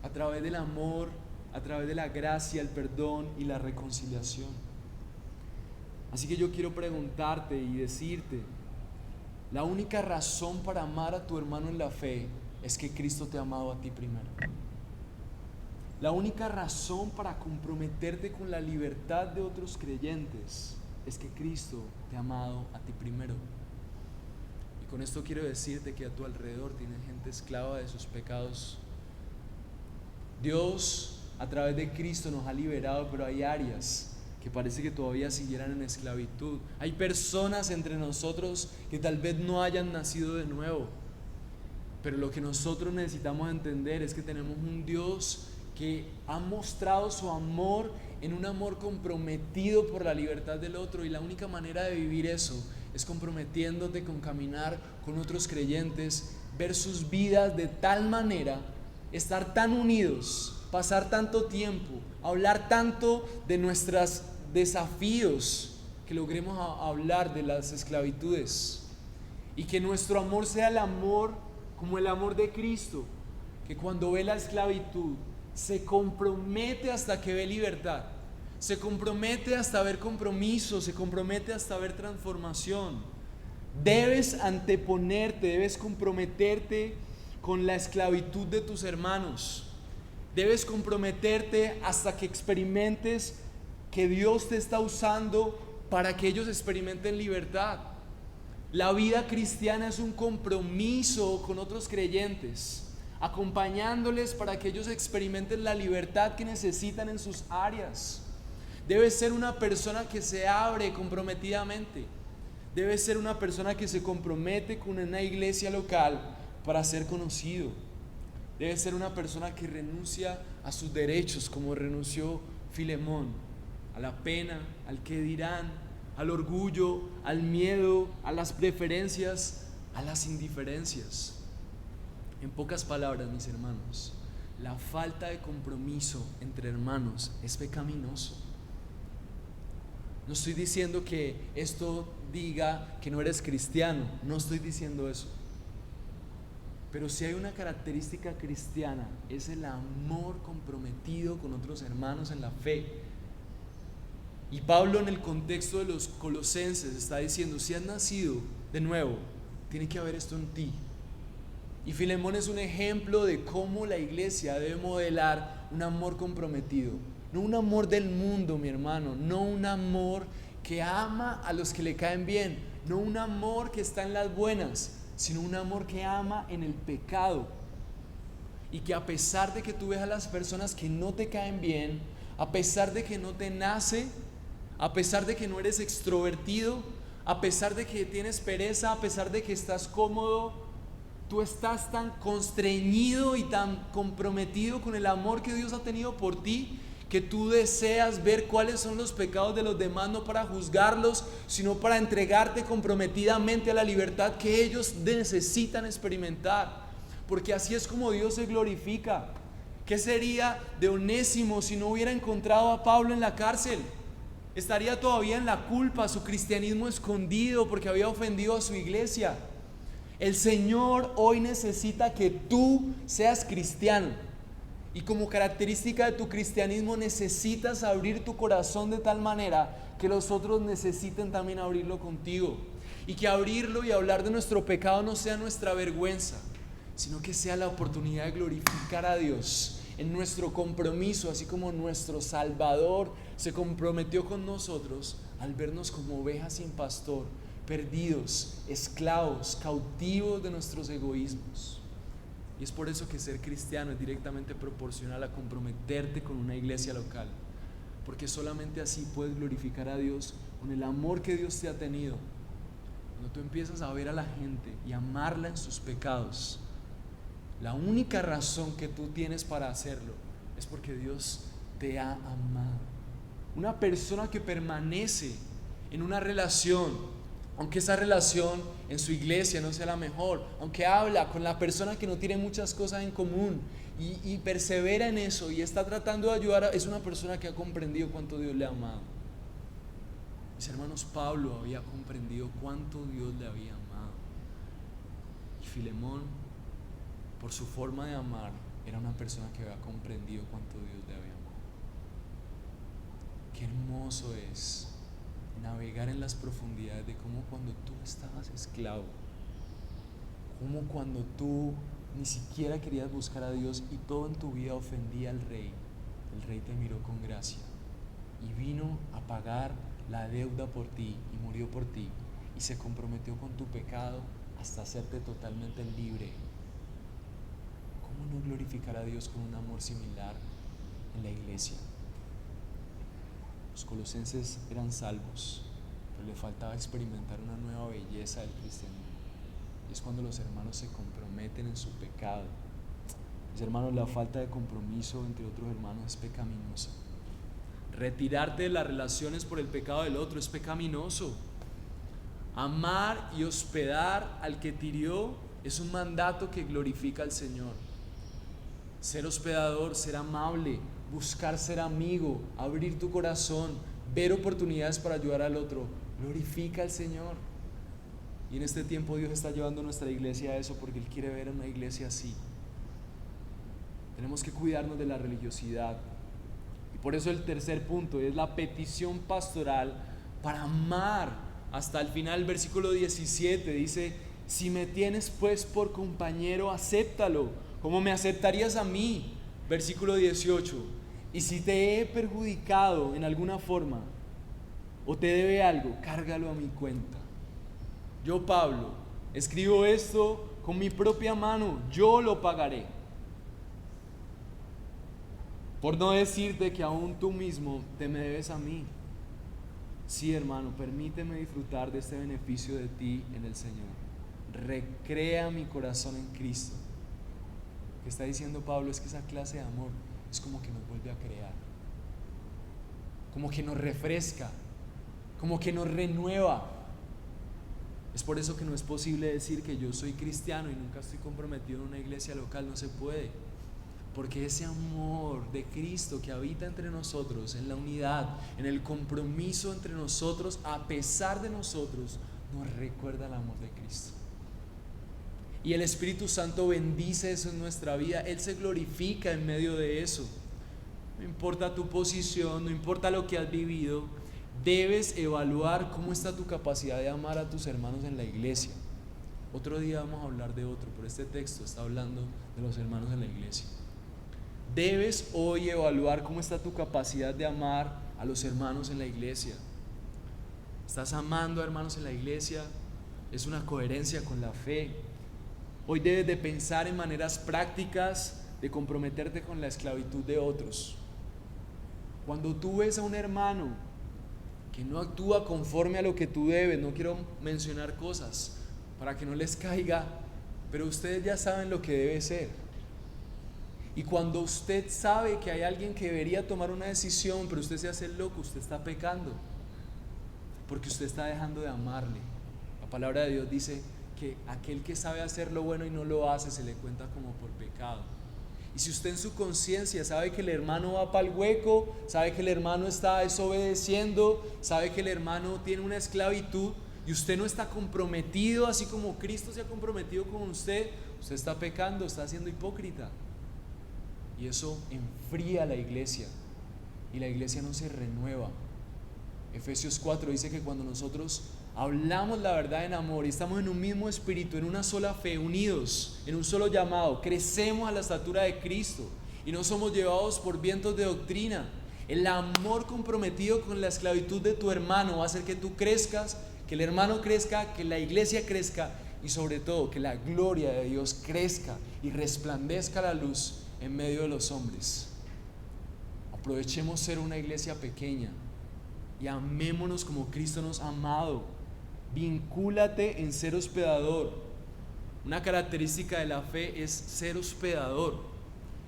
a través del amor, a través de la gracia, el perdón y la reconciliación. Así que yo quiero preguntarte y decirte: la única razón para amar a tu hermano en la fe es que Cristo te ha amado a ti primero. La única razón para comprometerte con la libertad de otros creyentes es que Cristo te ha amado a ti primero. Y con esto quiero decirte que a tu alrededor tienes gente esclava de sus pecados. Dios a través de Cristo nos ha liberado, pero hay áreas que parece que todavía siguieran en esclavitud. Hay personas entre nosotros que tal vez no hayan nacido de nuevo, pero lo que nosotros necesitamos entender es que tenemos un Dios que ha mostrado su amor en un amor comprometido por la libertad del otro, y la única manera de vivir eso es comprometiéndote con caminar con otros creyentes, ver sus vidas de tal manera, estar tan unidos, pasar tanto tiempo, hablar tanto de nuestros desafíos, que logremos hablar de las esclavitudes, y que nuestro amor sea el amor como el amor de Cristo, que cuando ve la esclavitud se compromete hasta que ve libertad, se compromete hasta ver compromiso, se compromete hasta ver transformación. Debes anteponerte, debes comprometerte con la esclavitud de tus hermanos. Debes comprometerte hasta que experimentes que Dios te está usando para que ellos experimenten libertad. La vida cristiana es un compromiso con otros creyentes, acompañándoles para que ellos experimenten la libertad que necesitan en sus áreas. Debe ser una persona que se abre comprometidamente. Debe ser una persona que se compromete con una iglesia local para ser conocido. Debe ser una persona que renuncia a sus derechos, como renunció Filemón, a la pena, al qué dirán, al orgullo, al miedo, a las preferencias, a las indiferencias. En pocas palabras, mis hermanos, la falta de compromiso entre hermanos es pecaminoso. No estoy diciendo que esto diga que no eres cristiano, no estoy diciendo eso. Pero si hay una característica cristiana, es el amor comprometido con otros hermanos en la fe. Y Pablo, en el contexto de los colosenses, está diciendo: si has nacido de nuevo, tiene que haber esto en ti. Y Filemón es un ejemplo de cómo la iglesia debe modelar un amor comprometido. No un amor del mundo, mi hermano, no un amor que ama a los que le caen bien, no un amor que está en las buenas, sino un amor que ama en el pecado. Y que a pesar de que tú ves a las personas que no te caen bien, a pesar de que no te nace, a pesar de que no eres extrovertido, a pesar de que tienes pereza, a pesar de que estás cómodo, tú estás tan constreñido y tan comprometido con el amor que Dios ha tenido por ti, que tú deseas ver cuáles son los pecados de los demás, no para juzgarlos, sino para entregarte comprometidamente a la libertad que ellos necesitan experimentar, porque así es como Dios se glorifica. ¿Qué sería de Onésimo si no hubiera encontrado a Pablo en la cárcel? Estaría todavía en la culpa, su cristianismo escondido porque había ofendido a su iglesia. El Señor hoy necesita que tú seas cristiano. Y como característica de tu cristianismo necesitas abrir tu corazón de tal manera que los otros necesiten también abrirlo contigo. Y que abrirlo y hablar de nuestro pecado no sea nuestra vergüenza, sino que sea la oportunidad de glorificar a Dios en nuestro compromiso, así como nuestro Salvador se comprometió con nosotros al vernos como ovejas sin pastor, perdidos, esclavos, cautivos de nuestros egoísmos. Y es por eso que ser cristiano es directamente proporcional a comprometerte con una iglesia local, porque solamente así puedes glorificar a Dios con el amor que Dios te ha tenido. Cuando tú empiezas a ver a la gente y amarla en sus pecados, la única razón que tú tienes para hacerlo es porque Dios te ha amado. Una persona que permanece en una relación, aunque esa relación en su iglesia no sea la mejor, aunque habla con la persona que no tiene muchas cosas en común y persevera en eso y está tratando de ayudar, es una persona que ha comprendido cuánto Dios le ha amado. Mis hermanos, Pablo había comprendido cuánto Dios le había amado. Y Filemón, por su forma de amar, era una persona que había comprendido cuánto Dios le había amado. Qué hermoso es navegar en las profundidades de cómo cuando tú estabas esclavo, cómo cuando tú ni siquiera querías buscar a Dios y todo en tu vida ofendía al Rey, el Rey te miró con gracia y vino a pagar la deuda por ti y murió por ti y se comprometió con tu pecado hasta hacerte totalmente libre. ¿Cómo no glorificar a Dios con un amor similar en la iglesia? Los colosenses eran salvos, pero le faltaba experimentar una nueva belleza del cristianismo. Y es cuando los hermanos se comprometen en su pecado. Mis hermanos, la falta de compromiso entre otros hermanos es pecaminosa. Retirarte de las relaciones por el pecado del otro es pecaminoso. Amar y hospedar al que te hirió es un mandato que glorifica al Señor. Ser hospedador, ser amable, buscar ser amigo, abrir tu corazón, ver oportunidades para ayudar al otro, glorifica al Señor. Y en este tiempo Dios está llevando a nuestra iglesia a eso, porque Él quiere ver a una iglesia así. Tenemos que cuidarnos de la religiosidad. Y por eso el tercer punto es la petición pastoral para amar. Hasta el final, versículo 17 dice: si me tienes pues por compañero, acéptalo, como me aceptarías a mí. Versículo 18: y si te he perjudicado en alguna forma, o te debe algo, cárgalo a mi cuenta. Yo, Pablo, escribo esto con mi propia mano, yo lo pagaré. Por no decirte que aún tú mismo te me debes a mí. Sí, hermano, permíteme disfrutar de este beneficio de ti en el Señor. Recrea mi corazón en Cristo. Lo que está diciendo Pablo es que esa clase de amor es como que nos vuelve a crear, como que nos refresca, como que nos renueva. Es por eso que no es posible decir que yo soy cristiano y nunca estoy comprometido en una iglesia local. No se puede, porque ese amor de Cristo que habita entre nosotros, en la unidad, en el compromiso entre nosotros, a pesar de nosotros, nos recuerda el amor de Cristo. Y el Espíritu Santo bendice eso en nuestra vida. Él se glorifica en medio de eso. No importa tu posición, no importa lo que has vivido, debes evaluar cómo está tu capacidad de amar a tus hermanos en la iglesia. Otro día vamos a hablar de otro, pero este texto está hablando de los hermanos en la iglesia. Debes hoy evaluar cómo está tu capacidad de amar a los hermanos en la iglesia. ¿Estás amando a hermanos en la iglesia? Es una coherencia con la fe. Hoy debes de pensar en maneras prácticas de comprometerte con la esclavitud de otros. Cuando tú ves a un hermano que no actúa conforme a lo que tú debes, no quiero mencionar cosas para que no les caiga, pero ustedes ya saben lo que debe ser. Y cuando usted sabe que hay alguien que debería tomar una decisión, pero usted se hace loco, usted está pecando, porque usted está dejando de amarle. La palabra de Dios dice que aquel que sabe hacer lo bueno y no lo hace, se le cuenta como por pecado. Y si usted en su conciencia sabe que el hermano va para el hueco, sabe que el hermano está desobedeciendo, sabe que el hermano tiene una esclavitud, y usted no está comprometido así como Cristo se ha comprometido con usted, usted está pecando, está siendo hipócrita. Y eso enfría a la iglesia, y la iglesia no se renueva. Efesios 4 dice que cuando nosotros hablamos la verdad en amor y estamos en un mismo espíritu, en una sola fe, unidos en un solo llamado, crecemos a la estatura de Cristo y no somos llevados por vientos de doctrina. El amor comprometido con la esclavitud de tu hermano va a hacer que tú crezcas, que el hermano crezca, que la iglesia crezca y sobre todo que la gloria de Dios crezca y resplandezca la luz en medio de los hombres. Aprovechemos ser una iglesia pequeña y amémonos como Cristo nos ha amado. Vincúlate en ser hospedador. Una característica de la fe es ser hospedador.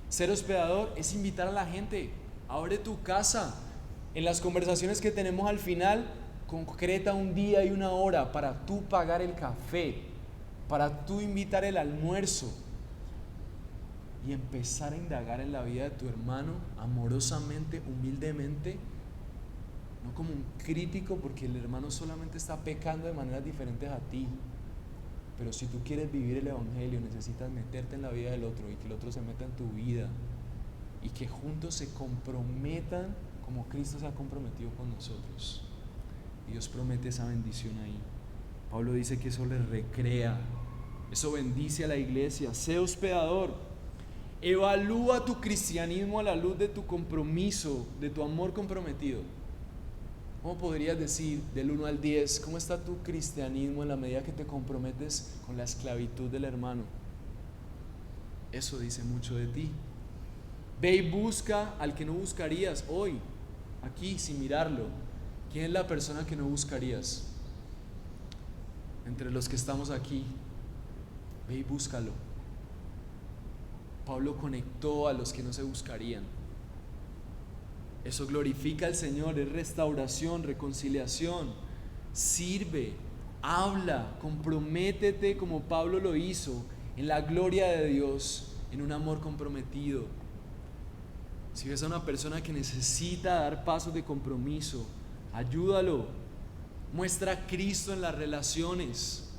Ser hospedador es invitar a la gente. Abre tu casa. En las conversaciones que tenemos al final, concreta un día y una hora para tú pagar el café, para tú invitar el almuerzo y empezar a indagar en la vida de tu hermano amorosamente, humildemente. No como un crítico, porque el hermano solamente está pecando de maneras diferentes a ti. Pero si tú quieres vivir el evangelio, necesitas meterte en la vida del otro y que el otro se meta en tu vida y que juntos se comprometan como Cristo se ha comprometido con nosotros. Y Dios promete esa bendición ahí. Pablo dice que eso les recrea, eso bendice a la iglesia. Sé hospedador. Evalúa tu cristianismo a la luz de tu compromiso, de tu amor comprometido. ¿Cómo podrías decir del 1 al 10 cómo está tu cristianismo en la medida que te comprometes con la esclavitud del hermano? Eso dice mucho de ti. Ve y busca al que no buscarías hoy, aquí sin mirarlo. ¿Quién es la persona que no buscarías? Entre los que estamos aquí, ve y búscalo. Pablo conectó a los que no se buscarían. Eso glorifica al Señor, es restauración, reconciliación. Sirve, habla, comprométete como Pablo lo hizo en la gloria de Dios, en un amor comprometido. Si ves a una persona que necesita dar pasos de compromiso, ayúdalo. Muestra a Cristo en las relaciones,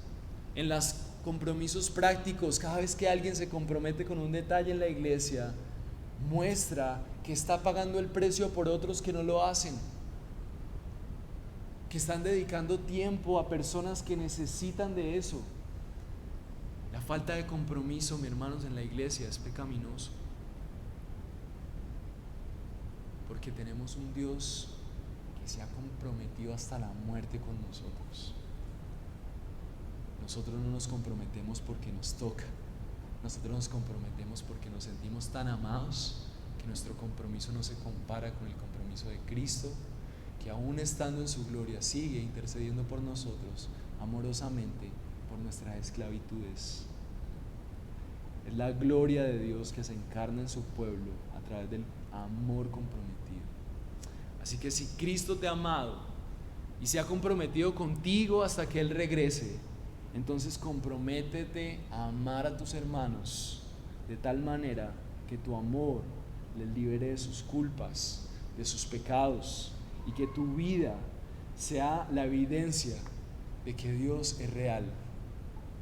en los compromisos prácticos. Cada vez que alguien se compromete con un detalle en la iglesia, muestra que está pagando el precio por otros que no lo hacen, que están dedicando tiempo a personas que necesitan de eso. La falta de compromiso, mis hermanos, en la iglesia es pecaminoso, porque tenemos un Dios que se ha comprometido hasta la muerte con nosotros. Nosotros no nos comprometemos porque nos toca. Nosotros nos comprometemos porque nos sentimos tan amados que nuestro compromiso no se compara con el compromiso de Cristo, que aún estando en su gloria sigue intercediendo por nosotros amorosamente por nuestras esclavitudes. Es la gloria de Dios que se encarna en su pueblo a través del amor comprometido. Así que si Cristo te ha amado y se ha comprometido contigo hasta que Él regrese, entonces comprométete a amar a tus hermanos de tal manera que tu amor les libere de sus culpas, de sus pecados, y que tu vida sea la evidencia de que Dios es real,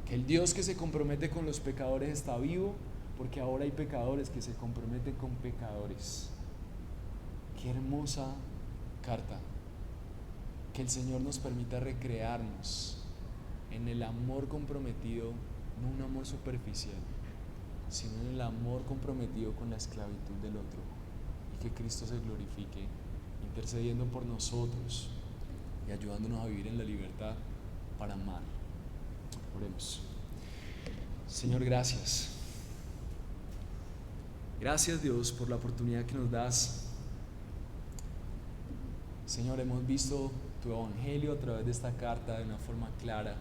que el Dios que se compromete con los pecadores está vivo, porque ahora hay pecadores que se comprometen con pecadores. Qué hermosa carta. Que el Señor nos permita recrearnos en el amor comprometido, no un amor superficial, sino en el amor comprometido con la esclavitud del otro, y que Cristo se glorifique intercediendo por nosotros y ayudándonos a vivir en la libertad para amar. Oremos. Señor, gracias. Gracias, Dios, por la oportunidad que nos das. Señor, hemos visto tu evangelio a través de esta carta de una forma clara.